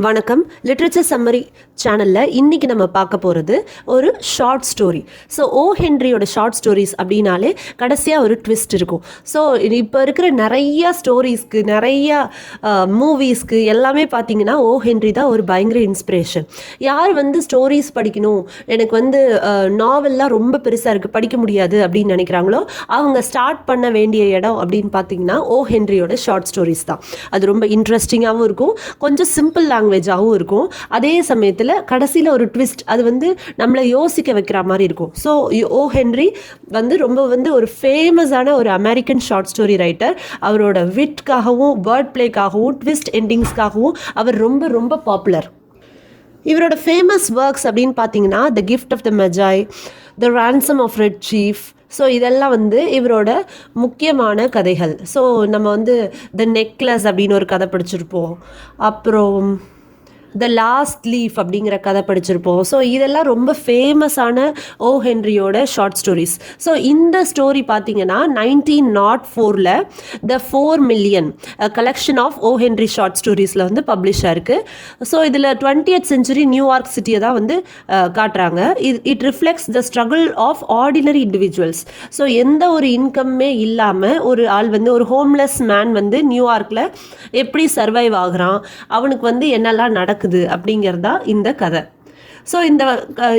வணக்கம். Literature summary சேனலில் இன்றைக்கி நம்ம பார்க்க போகிறது ஒரு ஷார்ட் ஸ்டோரி. ஸோ ஹென்ரியோட ஷார்ட் ஸ்டோரிஸ் அப்படின்னாலே கடைசியாக ஒரு ட்விஸ்ட் இருக்கும். ஸோ இப்போ இருக்கிற நிறையா ஸ்டோரிஸ்க்கு நிறையா மூவிஸ்க்கு எல்லாமே பார்த்தீங்கன்னா ஹென்றி தான் ஒரு பயங்கர இன்ஸ்பிரேஷன். யார் ஸ்டோரிஸ் படிக்கணும், எனக்கு நாவல்லாம் ரொம்ப பெருசாக இருக்குது படிக்க முடியாது அப்படின்னு நினைக்கிறாங்களோ அவங்க ஸ்டார்ட் பண்ண வேண்டிய இடம் அப்படின்னு பார்த்தீங்கன்னா ஹென்ரியோட ஷார்ட் ஸ்டோரிஸ் தான். அது ரொம்ப இன்ட்ரெஸ்டிங்காகவும் இருக்கும், கொஞ்சம் சிம்பிள் லாங்குவேஜாகவும் இருக்கும். அதே சமயத்தில் கடைசியில் ஒரு ட்விஸ்ட், அது நம்மளை யோசிக்க வைக்கிற மாதிரி இருக்கும். ஸோ ஹென்றி ரொம்ப ஒரு ஃபேமஸான ஒரு அமெரிக்கன் ஷார்ட் ஸ்டோரி ரைட்டர். அவரோட விட்காகவும் வேர்ட் பிளேக்காகவும் ட்விஸ்ட் எண்டிங்ஸ்க்காகவும் அவர் ரொம்ப ரொம்ப பாப்புலர். இவரோட ஃபேமஸ் ஒர்க்ஸ் அப்படின்னு பார்த்தீங்கன்னா the gift of the Magi, the ransom of red chief. So இதெல்லாம் இவரோட முக்கியமான கதைகள். ஸோ நம்ம த நெக்லஸ் அப்படின்னு ஒரு கதை படிச்சிருப்போம், அப்புறம் த லாஸ்ட் லீஃப் அப்படிங்கிற கதை படிச்சிருப்போம். ஸோ இதெல்லாம் ரொம்ப ஃபேமஸான ஹென்ரியோட ஷார்ட் ஸ்டோரிஸ். ஸோ இந்த ஸ்டோரி பார்த்தீங்கன்னா 1904 the 4 million collection of Henry short ஸ்டோரிஸில் பப்ளிஷ் ஆயிருக்கு. ஸோ இதில் 20th செஞ்சுரி நியூயார்க் சிட்டியை தான் காட்டுறாங்க. It reflects the struggle of ordinary individuals. So எந்த ஒரு இன்கம்மே இல்லாமல் ஒரு ஆள் ஒரு ஹோம்லெஸ் மேன் நியூயார்க்கில் எப்படி சர்வைவ் ஆகுறான், அவனுக்கு என்னெல்லாம் நடக்குது அப்படிங்கிறதா இந்த கதை. ஸோ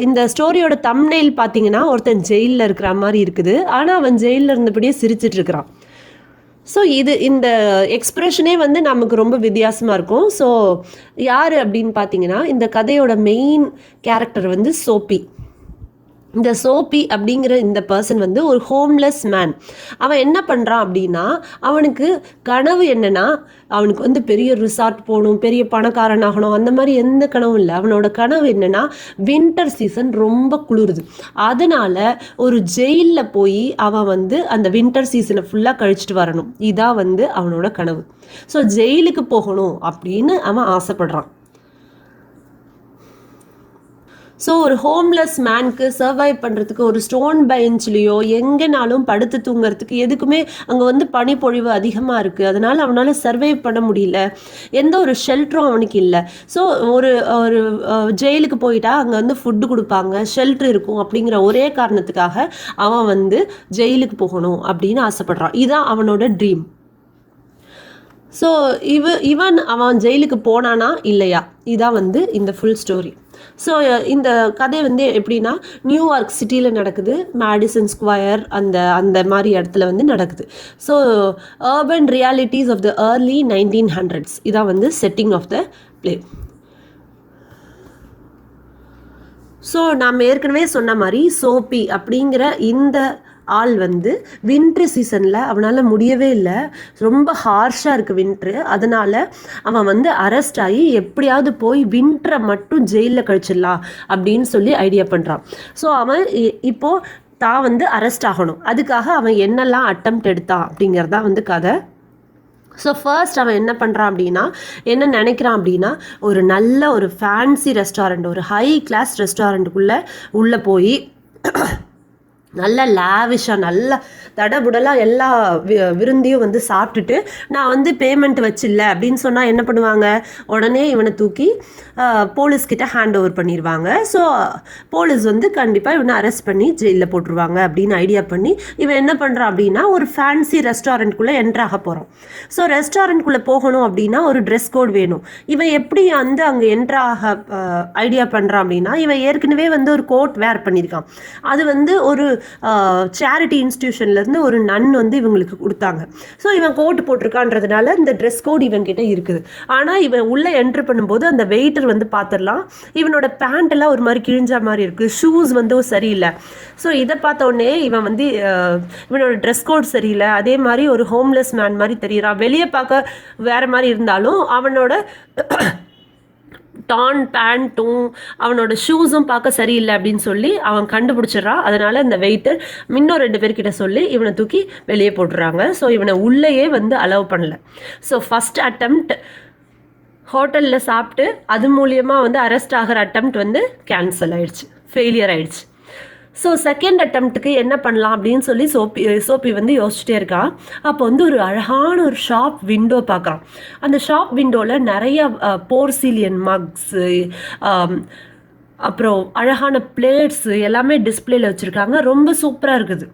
இந்த ஸ்டோரியோட தம்ப்நெயில் பார்த்தீங்கன்னா ஒருத்தன் ஜெயிலில் இருக்கிற மாதிரி இருக்குது, ஆனால் அவன் ஜெயிலில் இருந்தபடியே சிரிச்சிட்டு இருக்கிறான். ஸோ இந்த எக்ஸ்ப்ரெஷனே நமக்கு ரொம்ப வித்தியாசமாக இருக்கும். ஸோ யார் அப்படின்னு பார்த்தீங்கன்னா இந்த கதையோட மெயின் கேரக்டர் சோப்பி. இந்த சோப்பி அப்படிங்கிற இந்த பர்சன் ஒரு ஹோம்லெஸ் மேன். அவன் என்ன பண்ணுறான் அப்படின்னா, அவனுக்கு கனவு என்னன்னா, அவனுக்கு பெரிய ரிசார்ட் போகணும், பெரிய பணக்காரன் ஆகணும், அந்த மாதிரி எந்த கனவும் இல்லை. அவனோட கனவு என்னன்னா, வின்டர் சீசன் ரொம்ப குளிருது, அதனால ஒரு ஜெயிலில் போய் அவன் அந்த வின்டர் சீசனை ஃபுல்லாக கழிச்சிட்டு வரணும். இதான் அவனோட கனவு. ஸோ ஜெயிலுக்கு போகணும் அப்படின்னு அவன் ஆசைப்படுறான். ஸோ ஒரு ஹோம்லெஸ் மேனுக்கு சர்வைவ் பண்ணுறதுக்கு ஒரு ஸ்டோன் பெஞ்ச்லேயோ எங்கேனாலும் படுத்து தூங்குறதுக்கு எதுக்குமே அங்கே பனிப்பொழிவு அதிகமாக இருக்குது, அதனால் அவனால் சர்வைவ் பண்ண முடியல, எந்த ஒரு ஷெல்டரும் அவனுக்கு இல்லை. ஸோ ஒரு ஜெயிலுக்கு போயிட்டா அங்கே ஃபுட்டு கொடுப்பாங்க, ஷெல்டர் இருக்கும் அப்படிங்கிற ஒரே காரணத்துக்காக அவன் ஜெயிலுக்கு போகணும் அப்படின்னு ஆசைப்படுறான். இதுதான் அவனோட ட்ரீம். ஸோ அவன் ஜெயிலுக்கு போனானா இல்லையா, இதான் இந்த ஃபுல் ஸ்டோரி. ஸோ இந்த கதை எப்படின்னா நியூயார்க் சிட்டியில் நடக்குது, மேடிசன் ஸ்கொயர் அந்த மாதிரி இடத்துல நடக்குது. So urban realities of the early 1900s இதான் setting of the play. So நாம் ஏற்கனவே சொன்ன மாதிரி சோப்பி அப்படிங்கிற இந்த ஆள் வின்ட்ரு சீசனில் அவனால் முடியவே இல்லை, ரொம்ப ஹார்ஷாக இருக்குது வின்ட்ரு. அதனால் அவன் அரெஸ்ட் ஆகி எப்படியாவது போய் வின்ட்ரை மட்டும் ஜெயிலில் கழிச்சிடலாம் அப்படின்னு சொல்லி ஐடியா பண்ணுறான். ஸோ அவன் இப்போது தான் அரெஸ்ட் ஆகணும், அதுக்காக அவன் என்னெல்லாம் அட்டெம்ப்ட் எடுத்தான் அப்படிங்கிறதான் கதை. ஸோ ஃபர்ஸ்ட் அவன் என்ன பண்ணுறான் அப்படின்னா, என்ன நினைக்கிறான் அப்படின்னா, ஒரு நல்ல ஒரு ஃபேன்சி ரெஸ்டாரண்ட், ஒரு ஹை கிளாஸ் ரெஸ்டாரண்ட்டுக்குள்ளே உள்ளே போய் நல்ல லேவிஷாக நல்ல தடபுடலாக எல்லா விருந்தையும் சாப்பிட்டுட்டு நான் பேமெண்ட் வச்சில்ல அப்படின்னு சொன்னால் என்ன பண்ணுவாங்க, உடனே இவனை தூக்கி போலீஸ்கிட்ட ஹேண்ட் ஓவர் பண்ணிடுவாங்க. ஸோ போலீஸ் கண்டிப்பாக இவனை அரெஸ்ட் பண்ணி ஜெயிலில் போட்டுருவாங்க அப்படின்னு ஐடியா பண்ணி இவன் என்ன பண்ணுறான் அப்படின்னா, ஒரு ஃபேன்சி ரெஸ்டாரண்ட்குள்ளே என்ட்ராக போகிறான். ஸோ ரெஸ்டாரண்ட்குள்ளே போகணும் அப்படின்னா ஒரு ட்ரெஸ் கோட் வேணும். இவன் எப்படி அங்கே என்ட்ராக ஐடியா பண்ணுறான் அப்படின்னா, இவன் ஏற்கனவே ஒரு கோட் வேர் பண்ணியிருக்கான். அது ஒரு சேரிட்டி இன்ஸ்டிடியூஷன்லேருந்து ஒரு நன் இவங்களுக்கு கொடுத்தாங்க. ஸோ இவன் கோட் போட்டிருக்கான்றதுனால இந்த ட்ரெஸ் கோட் இவன் கிட்ட இருக்குது. ஆனால் இவன் உள்ளே என்ட்ரு பண்ணும்போது அந்த வெயிட்டர் பார்த்துடலாம், இவனோட பேண்ட் எல்லாம் ஒரு மாதிரி கிழிஞ்ச மாதிரி இருக்குது, ஷூஸ் சரியில்லை. ஸோ இதை பார்த்த உடனே இவன் இவனோட ட்ரெஸ் கோட் சரியில்லை, அதே மாதிரி ஒரு ஹோம்லெஸ் மேன் மாதிரி தெரியுறான். வெளியே பார்க்க வேற மாதிரி இருந்தாலும் அவனோட டான் பேண்ட்டும் அவனோட ஷூஸும் பார்க்க சரியில்லை அப்படின்னு சொல்லி அவன் கண்டுபிடிச்சிட்றான். அதனால் இந்த வெயிட்டர் இன்னும் 2 பேர்கிட்ட சொல்லி இவனை தூக்கி வெளியே போட்டுறாங்க. ஸோ இவனை உள்ளேயே அலோவ் பண்ணல. ஸோ ஃபஸ்ட் அட்டெம்ப்ட் ஹோட்டலில் சாப்பிட்டு அது மூலியமாக அரெஸ்ட் ஆகிற அட்டெம்ப்ட் கேன்சல் ஆயிடுச்சு, ஃபெயிலியர் ஆயிடுச்சு. ஸோ செகண்ட் அட்டம்ப்ட்டுக்கு என்ன பண்ணலாம் அப்படின்னு சொல்லி சோப்பி வந்து யோசிச்சுட்டே இருக்கா. அப்போ வந்து ஒரு அழகான ஒரு ஷாப் விண்டோ பார்க்குறான். அந்த ஷாப் விண்டோவில் நிறைய போர்சிலியன் மக்ஸு, அப்புறம் அழகான பிளேட்ஸு எல்லாமே டிஸ்பிளேல வச்சுருக்காங்க. ரொம்ப சூப்பராக இருக்குது.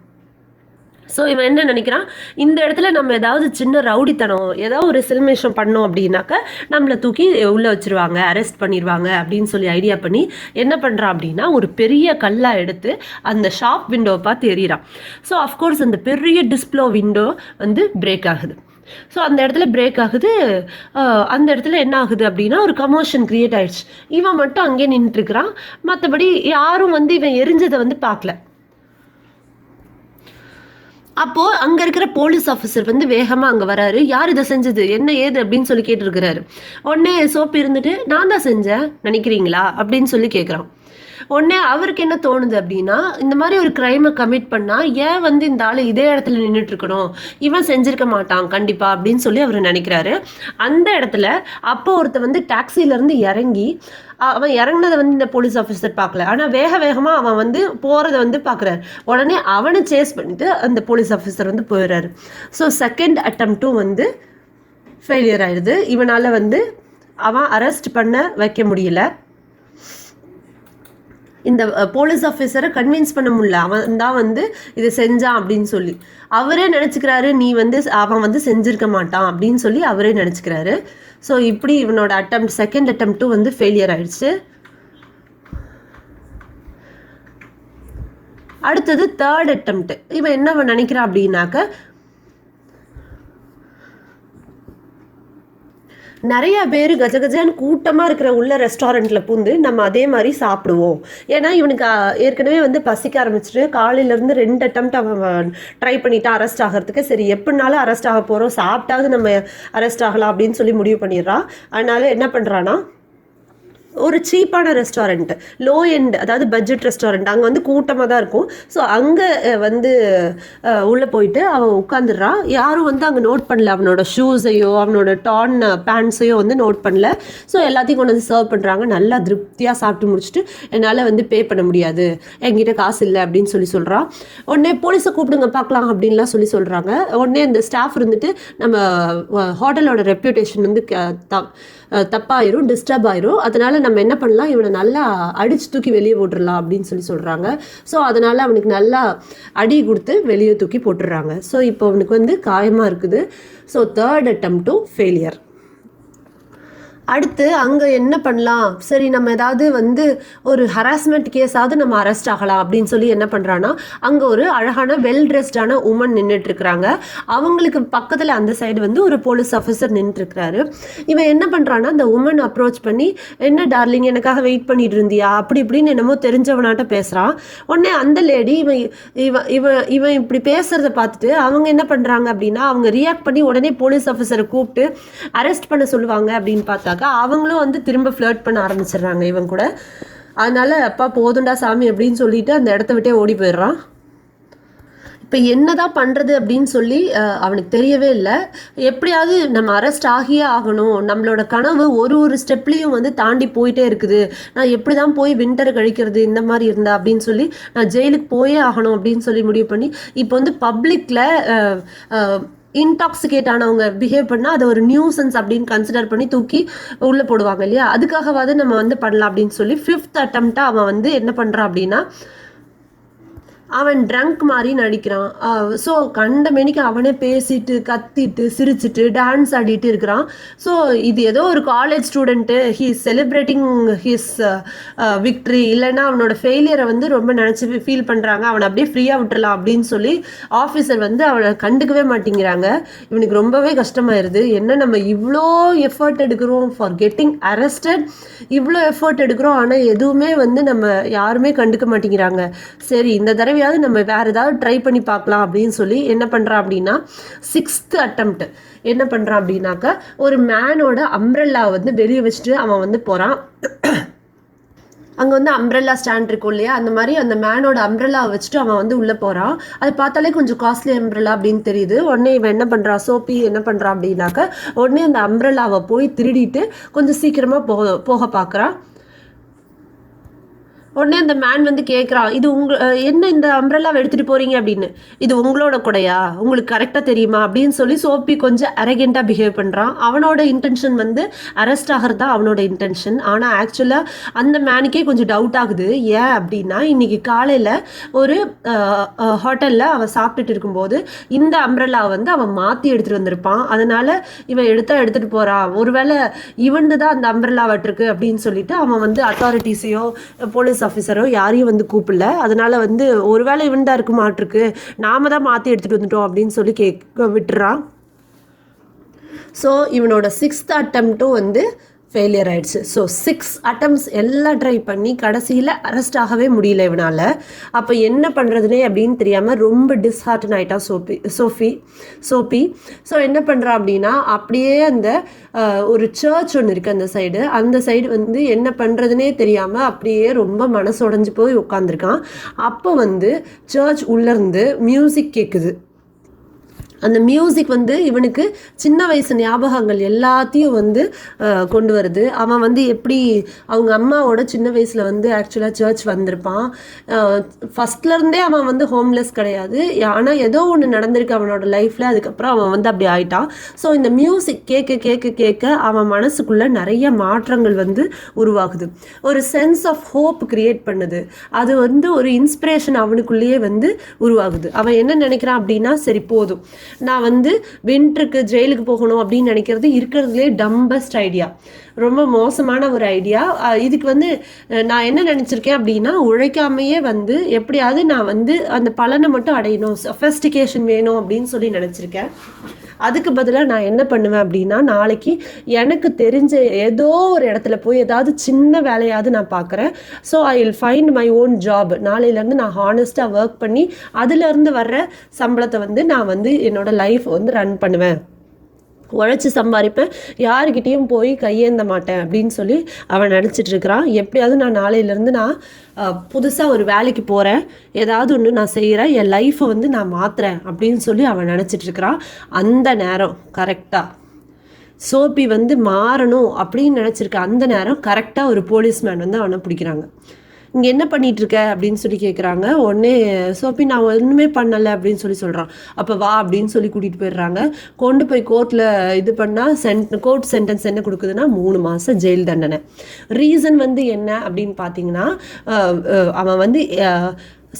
ஸோ இவன் என்ன நினைக்கிறான், இந்த இடத்துல நம்ம ஏதாவது சின்ன ரவுடித்தனம் ஏதாவது ஒரு சில்மிஷம் பண்ணோம் அப்படின்னாக்க நம்மளை தூக்கி உள்ளே வச்சுருவாங்க, அரெஸ்ட் பண்ணிடுவாங்க அப்படின்னு சொல்லி ஐடியா பண்ணி என்ன பண்ணுறான் அப்படின்னா ஒரு பெரிய கல்லாக எடுத்து அந்த ஷாப் விண்டோவை பார்த்து எறிகிறான். ஸோ அஃப்கோர்ஸ் அந்த பெரிய டிஸ்பிளே விண்டோ வந்து பிரேக் ஆகுது. ஸோ அந்த இடத்துல பிரேக் ஆகுது. அந்த இடத்துல என்ன ஆகுது அப்படின்னா ஒரு கமோஷன் கிரியேட் ஆயிடுச்சு. இவன் மட்டும் அங்கேயே நின்றுட்டுருக்கிறான். மற்றபடி யாரும் வந்து இவன் எரிஞ்சதை வந்து பார்க்கல. அப்போது அங்கே இருக்கிற போலீஸ் ஆஃபீஸர் வந்து வேகமாக அங்கே வராரு. யார் இதை செஞ்சது, என்ன ஏது அப்படின்னு சொல்லி கேட்டிருக்கிறாரு. உடனே சோப்பு இருந்துட்டு நான் தான் செஞ்சேன் நினைக்கிறீங்களா அப்படின்னு சொல்லி கேட்குறான். உடனே அவருக்கு என்ன தோணுது அப்படின்னா இந்த மாதிரி ஒரு கிரைமை கமிட் பண்ணால் ஏன் வந்து இந்த ஆள் இதே இடத்துல நின்றுட்டு இருக்கணும், இவன் செஞ்சிருக்க மாட்டான் கண்டிப்பாக அப்படின்னு சொல்லி அவர் நினைக்கிறாரு. அந்த இடத்துல அப்போ ஒருத்த வந்து டாக்ஸிலேருந்து இறங்கி அவன் இறங்கினதை வந்து இந்த போலீஸ் ஆஃபீஸர் பார்க்கல. ஆனால் வேகமாக அவன் வந்து போகிறத வந்து பார்க்குறாரு. உடனே அவனை சேஸ் பண்ணிட்டு அந்த போலீஸ் ஆஃபீஸர் வந்து போயிடுறாரு. ஸோ செகண்ட் அட்டம்ப்ட்டும் வந்து ஃபெயிலியர் ஆயிடுது. இவனால் வந்து அவன் அரெஸ்ட் பண்ண வைக்க முடியல. இந்த போலீஸ் ஆஃபீஸரை கன்வின்ஸ் பண்ண முடியல. அவன் தான் வந்து இதை செஞ்சான் அப்படின்னு சொல்லி அவரே நினச்சிக்கிறாரு. அவன் வந்து செஞ்சிருக்க மாட்டான் அப்படின்னு சொல்லி அவரே நினச்சிக்கிறாரு. ஸோ இப்படி இவனோட செகண்ட் அட்டம்ப்ட்டும் வந்து ஃபெயிலியர் ஆயிடுச்சு. அடுத்தது தேர்ட் அட்டம்ப்ட். இவன் என்ன நினைக்கிறான் அப்படின்னாக்க நிறைய பேர் கஜகஜான்னு கூட்டமாக இருக்கிற உள்ள ரெஸ்டாரண்ட்டில் பூந்து நம்ம அதே மாதிரி சாப்பிடுவோம். ஏன்னா இவனுக்கு ஏற்கனவே வந்து பசிக்க ஆரம்பிச்சிட்டு காலையிலேருந்து 2 அட்டம்ப்ட் அவன் ட்ரை பண்ணிட்டான் அரெஸ்ட் ஆகிறதுக்கு. சரி எப்படினாலும் அரெஸ்ட் ஆக போகிறோம், சாப்பிட்டாவது நம்ம அரெஸ்ட் ஆகலாம் அப்படின்னு சொல்லி முடிவு பண்ணிடுறான். அதனால என்ன பண்ணுறான்னா ஒரு சீப்பான ரெஸ்டாரண்ட், லோ எண்ட் அதாவது பட்ஜெட் ரெஸ்டாரண்ட், அங்கே வந்து கூட்டமாக தான் இருக்கும். ஸோ அங்கே வந்து உள்ளே போயிட்டு அவன் உட்காந்துடுறான். யாரும் வந்து அங்கே நோட் பண்ணல, அவனோட ஷூஸையோ அவனோட டான் பேண்ட்ஸையோ வந்து நோட் பண்ணல. ஸோ எல்லாத்தையும் கொண்டு வந்து சர்வ் பண்ணுறாங்க. நல்லா திருப்தியாக சாப்பிட்டு முடிச்சுட்டு என்னால் வந்து பே பண்ண முடியாது, என்கிட்ட காசு இல்லை அப்படின்னு சொல்லி சொல்கிறான். உடனே போலீஸை கூப்பிடுங்க பார்க்கலாம் அப்படின்லாம் சொல்லி சொல்கிறாங்க. உடனே இந்த ஸ்டாஃப் இருந்துட்டு நம்ம ஹோட்டலோட ரெப்யூட்டேஷன் வந்து தப்பாயிரும், டிஸ்டர்ப் ஆயிரும், அதனால நம்ம என்ன பண்ணலாம், இவனை நல்லா அடிச்சு தூக்கி வெளியே போட்டுடலாம் அப்படின்னு சொல்லி சொல்கிறாங்க. ஸோ அதனால் அவனுக்கு நல்லா அடி கொடுத்து வெளியே தூக்கி போட்டுடுறாங்க. ஸோ இப்போ அவனுக்கு வந்து காயமாக இருக்குது. ஸோ தேர்ட் அட்டம்ப்ட்டும் ஃபெயிலியர். அடுத்து அங்கே என்ன பண்ணலாம், சரி நம்ம ஏதாவது வந்து ஒரு ஹராஸ்மெண்ட் கேஸாவது நம்ம அரெஸ்ட் ஆகலாம் அப்படின்னு சொல்லி என்ன பண்ணுறான்னா அங்கே ஒரு அழகான வெல் ட்ரெஸ்டான உமன் நின்றுட்டுருக்குறாங்க. அவங்களுக்கு பக்கத்தில் அந்த சைடு வந்து ஒரு போலீஸ் ஆஃபீஸர் நின்றுட்டுருக்கிறாரு. இவன் என்ன பண்ணுறான்னா அந்த உமன் அப்ரோச் பண்ணி என்ன டார்லிங் எனக்காக வெயிட் பண்ணிட்டு இருந்தியா அப்படி இப்படின்னு என்னமோ தெரிஞ்சவனாட்ட பேசுகிறான். உடனே அந்த லேடி இவன் இவன் இவன் இவன் இப்படி பேசுகிறத பார்த்துட்டு அவங்க என்ன பண்ணுறாங்க அப்படின்னா அவங்க ரியாக்ட் பண்ணி உடனே போலீஸ் ஆஃபீஸரை கூப்பிட்டு அரெஸ்ட் பண்ண சொல்லுவாங்க அப்படின்னு பார்த்தா அவங்களும் வந்து திரும்ப ஃப்ளர்ட் பண்ண ஆரம்பிச்சிடுறாங்க இவன் கூட. அதனால அப்பா போதுண்டா சாமி அப்படின்னு சொல்லிட்டு அந்த இடத்த விட்டே ஓடி போயிடுறான். இப்போ என்னதான் பண்ணுறது அப்படின்னு சொல்லி அவனுக்கு தெரியவே இல்லை. எப்படியாவது நம்ம அரெஸ்ட் ஆகியே ஆகணும், நம்மளோட கனவு ஒரு ஸ்டெப்லேயும் வந்து தாண்டி போயிட்டே இருக்குது, நான் எப்படி தான் போய் வின்டர் கழிக்கிறது இந்த மாதிரி இருந்தா அப்படின்னு சொல்லி நான் ஜெயிலுக்கு போயே ஆகணும் அப்படின்னு சொல்லி முடிவு பண்ணி இப்போ வந்து பப்ளிக்கில் இன்டாக்சிகேட் ஆனவங்க பிஹேவ் பண்ணால் அதை ஒரு நியூசன்ஸ் அப்படின்னு கன்சிடர் பண்ணி தூக்கி உள்ளே போடுவாங்க இல்லையா, அதுக்காகவாது நம்ம வந்து பண்ணலாம் அப்படின்னு சொல்லி 5th அட்டம்ப்டாக அவன் வந்து என்ன பண்ணுறான் அப்படின்னா அவன் ட்ரங்க் மாதிரி நடிக்கிறான். ஸோ கண்டமேனிக்கு அவனே பேசிட்டு கத்திட்டு சிரிச்சிட்டு டான்ஸ் ஆடிட்டு இருக்கிறான். ஸோ இது ஏதோ ஒரு college student he celebrating his victory, இல்லைன்னா அவனோட ஃபெயிலியரை வந்து ரொம்ப நினச்சி ஃபீல் பண்ணுறாங்க, அவனை அப்படியே ஃப்ரீயாக விட்டுறலாம் அப்படின்னு சொல்லி ஆஃபீஸர் வந்து அவனை கண்டுக்கவே மாட்டேங்கிறாங்க. இவனுக்கு ரொம்பவே கஷ்டமாயிருது. என்ன நம்ம இவ்வளோ எஃபர்ட் எடுக்கிறோம் ஃபார் கெட்டிங் அரெஸ்டட், இவ்வளோ எஃபர்ட் எடுக்கிறோம், ஆனால் எதுவுமே வந்து நம்ம யாருமே கண்டுக்க மாட்டேங்கிறாங்க. சரி இந்த தடவை நம்ம வேற ஏதாவது ட்ரை பண்ணி பார்க்கலாம் அப்படின்னு சொல்லி என்ன பண்றான் அப்படின்னா 6th அட்டெம்ப்ட் என்ன பண்றான் அப்படின்னாக்க ஒரு மேனோட அம்ப்ரெல்லா வந்து வெளியே வச்சுட்டு அவன் வந்து போறான். அங்கே வந்து அம்ப்ரெல்லா ஸ்டாண்ட் இருக்கும் இல்லையா, அந்த மாதிரி அந்த மேனோட அம்ப்ரெல்லாவை வச்சுட்டு அவன் வந்து உள்ளே போகிறான். அது பார்த்தாலே கொஞ்சம் காஸ்ட்லி அம்ப்ரெல்லா அப்படின்னு தெரியுது. உடனே இவன் என்ன பண்ணுறான், சோப்பி என்ன பண்ணுறான் அப்படின்னாக்க உடனே அந்த அம்ப்ரெல்லாவை போய் திருடிட்டு கொஞ்சம் சீக்கிரமாக போக பார்க்குறான். உடனே அந்த மேன் வந்து கேட்குறான், இது என்ன இந்த அம்ப்ரெல்லாவை எடுத்துகிட்டு போகிறீங்க அப்படின்னு. இது உங்களோட கூடையா, உங்களுக்கு கரெக்டாக தெரியுமா அப்படின்னு சொல்லி சோப்பி கொஞ்சம் அரகெண்ட்டாக பிஹேவ் பண்ணுறான். அவனோட இன்டென்ஷன் வந்து அரெஸ்ட் ஆகிறது தான் அவனோட இன்டென்ஷன். ஆனால் ஆக்சுவலாக அந்த மேனுக்கே கொஞ்சம் டவுட் ஆகுது. ஏன் அப்படின்னா இன்றைக்கி காலையில் ஒரு ஹோட்டலில் அவன் சாப்பிட்டுட்டு இருக்கும்போது இந்த அம்ப்ரெல்லாவை வந்து அவன் மாற்றி எடுத்துகிட்டு வந்திருப்பான். அதனால் இவன் எடுத்துகிட்டு போகிறான், ஒருவேளை இவன்து தான் அந்த அம்ப்ரெல்லாவட்டிருக்கு அப்படின்னு சொல்லிட்டு அவன் வந்து அத்தாரிட்டிஸையோ போலீஸ் ஆஃபீஸரோ யாரையும் வந்து கூப்பிடல. அதனால் வந்து ஒருவேளை இவன் தான் இருக்க மாட்டிருக்கு, நாம தான் மாற்றி எடுத்துகிட்டு வந்துட்டோம் அப்படின்னு சொல்லி விட்டுறான். ஸோ இவனோட 6th அட்டம்ப்ட்டும் வந்து ஃபெயிலியர் ஆயிடுச்சு. ஸோ 6 அட்டம்ப்ட்ஸ் எல்லாம் ட்ரை பண்ணி கடைசியில் அரெஸ்ட் ஆகவே முடியல இவனால். அப்போ என்ன பண்ணுறதுனே அப்படின்னு தெரியாமல் ரொம்ப டிஸ்ஹார்டன் ஆகிட்டா சோப்பி. ஸோ என்ன பண்ணுறா அப்படின்னா அப்படியே அந்த ஒரு சர்ச் ஒன்று இருக்குது அந்த சைடு வந்து என்ன பண்ணுறதுனே தெரியாமல் அப்படியே ரொம்ப மனசுடைஞ்சு போய் உட்காந்துருக்கான். அப்போ வந்து சர்ச் உள்ளேருந்து மியூசிக் கேட்குது. அந்த மியூசிக் வந்து இவனுக்கு சின்ன வயசு ஞாபகங்கள் எல்லாத்தையும் வந்து கொண்டு வருது. அவன் வந்து எப்படி அவங்க அம்மாவோட சின்ன வயசில் வந்து ஆக்சுவலாக சர்ச் வந்திருப்பான். ஃபஸ்ட்லேருந்தே அவன் வந்து ஹோம்லெஸ் கிடையாது, ஆனால் ஏதோ ஒன்று நடந்திருக்கு அவனோட லைஃப்பில். அதுக்கப்புறம் அவன் வந்து அப்படி ஆயிட்டான். ஸோ இந்த மியூசிக் கேட்க அவன் மனசுக்குள்ளே நிறைய மாற்றங்கள் வந்து உருவாகுது. ஒரு சென்ஸ் ஆஃப் ஹோப் கிரியேட் பண்ணுது. அது வந்து ஒரு இன்ஸ்பிரேஷன் அவனுக்குள்ளேயே வந்து உருவாகுது. அவன் என்ன நினைக்கிறான் அப்படின்னா, சரி போதும், நான் வந்து வின்டருக்கு ஜெயிலுக்கு போகணும் அப்படின்னு நினைக்கிறது இருக்கிறதுலே டம்பஸ்ட் ஐடியா, ரொம்ப மோசமான ஒரு ஐடியா. இதுக்கு வந்து நான் என்ன நினச்சிருக்கேன் அப்படின்னா, உழைக்காமையே வந்து எப்படியாவது நான் வந்து அந்த பலனை மட்டும் அடையணும், சொஃபஸ்டிகேஷன் வேணும் அப்படின்னு சொல்லி நினச்சிருக்கேன். அதுக்கு பதிலாக நான் என்ன பண்ணுவேன் அப்படின்னா, நாளைக்கு எனக்கு தெரிஞ்ச ஏதோ ஒரு இடத்துல போய் ஏதாவது சின்ன வேலையாவது நான் பார்க்குறேன். So I will find my own job. நாளையிலேருந்து நான் ஹானஸ்ட்டாக ஒர்க் பண்ணி அதுலேருந்து வர்ற சம்பளத்தை வந்து நான் வந்து என்னோடய லைஃப் வந்து ரன் பண்ணுவேன், உழைச்சி சம்பாதிப்பேன், யாருக்கிட்டேயும் போய் கையேந்த மாட்டேன் அப்படின்னு சொல்லி அவன் நினச்சிட்டு இருக்கிறான். எப்படியாவது நான் நாளையிலேருந்து நான் புதுசாக ஒரு வேலைக்கு போகிறேன், ஏதாவது ஒன்று நான் செய்கிறேன், என் லைஃப்பை வந்து நான் மாற்றுறேன் அப்படின்னு சொல்லி அவன் நினச்சிட்ருக்கிறான். அந்த நேரம் கரெக்டாக சோப்பி வந்து மாறணும் அப்படின்னு நினச்சிருக்க அந்த நேரம் கரெக்டாக ஒரு போலீஸ்மேன் வந்து அவனை பிடிக்கிறாங்க. இங்கே என்ன பண்ணிகிட்ருக்க அப்படின்னு சொல்லி கேட்குறாங்க. உடனே சோப்பி நான் ஒன்றுமே பண்ணலை அப்படின்னு சொல்லி சொல்கிறான். அப்போ வா அப்படின்னு சொல்லி கூட்டிகிட்டு போயிடுறாங்க. கொண்டு போய் கோர்ட்டில் இது பண்ணால் கோர்ட் சென்டென்ஸ் என்ன கொடுக்குதுன்னா 3 மாதம் ஜெயில் தண்டனை. ரீசன் வந்து என்ன அப்படின்னு பார்த்தீங்கன்னா, அவன் வந்து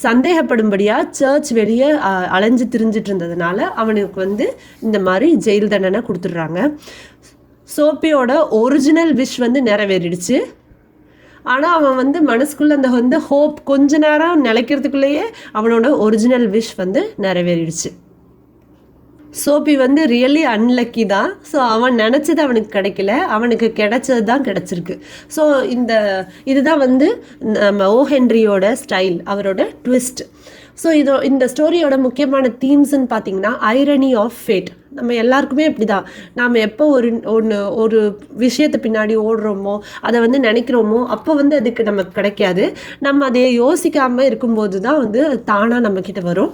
சந்தேகப்படும்படியாக சர்ச் வெளியே அலைஞ்சு திரிஞ்சிட்டு இருந்ததுனால அவனுக்கு வந்து இந்த மாதிரி ஜெயில் தண்டனை கொடுத்துட்றாங்க. சோப்பியோட ஒரிஜினல் விஷ் வந்து நிறைவேறிடுச்சு. ஆனால் அவன் வந்து மனசுக்குள்ளே அந்த வந்து ஹோப் கொஞ்ச நேரம் நிலைக்கிறதுக்குள்ளேயே அவனோட ஒரிஜினல் விஷ் வந்து நிறைவேறிடுச்சு. சோப்பி வந்து ரியலி அன்லக்கி தான். ஸோ அவன் நினச்சது அவனுக்கு கிடைக்கல, அவனுக்கு கிடைச்சது தான் கிடச்சிருக்கு. ஸோ இதுதான் வந்து நம்ம ஓ ஹென்ரியோட ஸ்டைல், அவரோட ட்விஸ்ட். ஸோ இந்த ஸ்டோரியோட முக்கியமான தீம்ஸ்ன்னு பார்த்தீங்கன்னா, ஐரணி ஆஃப் ஃபேட். நம்ம எல்லாருக்குமே இப்படி தான், நாம் எப்போ ஒரு விஷயத்தை பின்னாடி ஓடுறோமோ, அதை வந்து நினைக்கிறோமோ, அப்போ வந்து அதுக்கு நமக்கு கிடைக்காது. நம்ம அதை யோசிக்காமல் இருக்கும்போது தான் வந்து தானாக நம்மக்கிட்ட வரும்.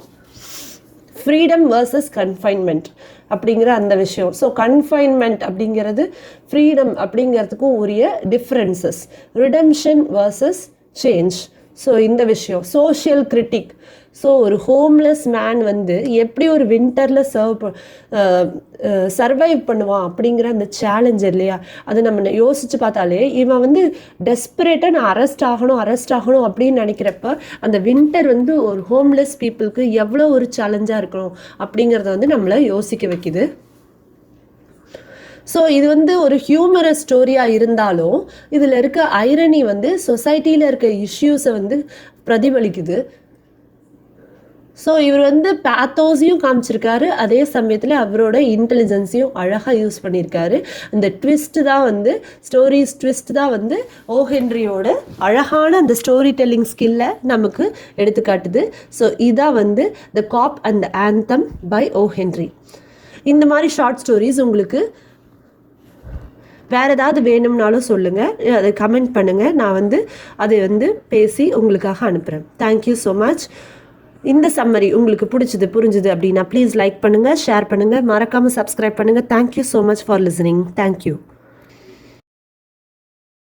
ஃப்ரீடம் வர்சஸ் கன்ஃபைன்மெண்ட் அப்படிங்கிற அந்த விஷயம். ஸோ கன்ஃபைன்மெண்ட் அப்படிங்கிறது ஃப்ரீடம் அப்படிங்கிறதுக்கும் உரிய differences. Redemption versus change. So இந்த விஷயம் சோஷியல் கிரிட்டிக். ஸோ ஒரு ஹோம்லெஸ் மேன் வந்து எப்படி ஒரு வின்டரில் சர்வைவ் பண்ணுவான் அப்படிங்கிற அந்த சேலஞ்ச் இல்லையா, அது நம்ம யோசித்து பார்த்தாலே இவன் வந்து டெஸ்பரேட்டாக நான் அரெஸ்ட் ஆகணும் அப்படின்னு நினைக்கிறப்ப அந்த வின்டர் வந்து ஒரு ஹோம்லெஸ் பீப்புளுக்கு எவ்வளோ ஒரு சேலஞ்சாக இருக்கணும் அப்படிங்கிறத வந்து நம்மளை யோசிக்க வைக்குது. ஸோ இது வந்து ஒரு ஹியூமரஸ் ஸ்டோரியாக இருந்தாலும் இதில் இருக்க ஐரணி வந்து சொசைட்டியில் இருக்க இஷ்யூஸை வந்து பிரதிபலிக்குது. ஸோ இவர் வந்து பேத்தோஸையும் காமிச்சிருக்காரு, அதே சமயத்தில் அவரோட இன்டெலிஜென்ஸையும் அழகாக யூஸ் பண்ணியிருக்காரு. இந்த ட்விஸ்ட் தான் வந்து ட்விஸ்ட் தான் வந்து ஓ ஹென்ரியோட அழகான அந்த ஸ்டோரி டெல்லிங் ஸ்கில்லை நமக்கு எடுத்துக்காட்டுது. ஸோ இதான் வந்து the cop and the anthem by O Henry. இந்த மாதிரி ஷார்ட் ஸ்டோரிஸ் உங்களுக்கு வேறு ஏதாவது வேணும்னாலும் சொல்லுங்கள், அதை கமெண்ட் பண்ணுங்கள், நான் வந்து அதை வந்து பேசி உங்களுக்காக அனுப்புகிறேன். Thank you so much. இந்த சம்மரி உங்களுக்கு புரிஞ்சுது அப்படின்னா ப்ளீஸ் லைக் பண்ணுங்கள், ஷேர் பண்ணுங்கள், மறக்காமல் சப்ஸ்கிரைப் பண்ணுங்கள். Thank you so much for listening. Thank you.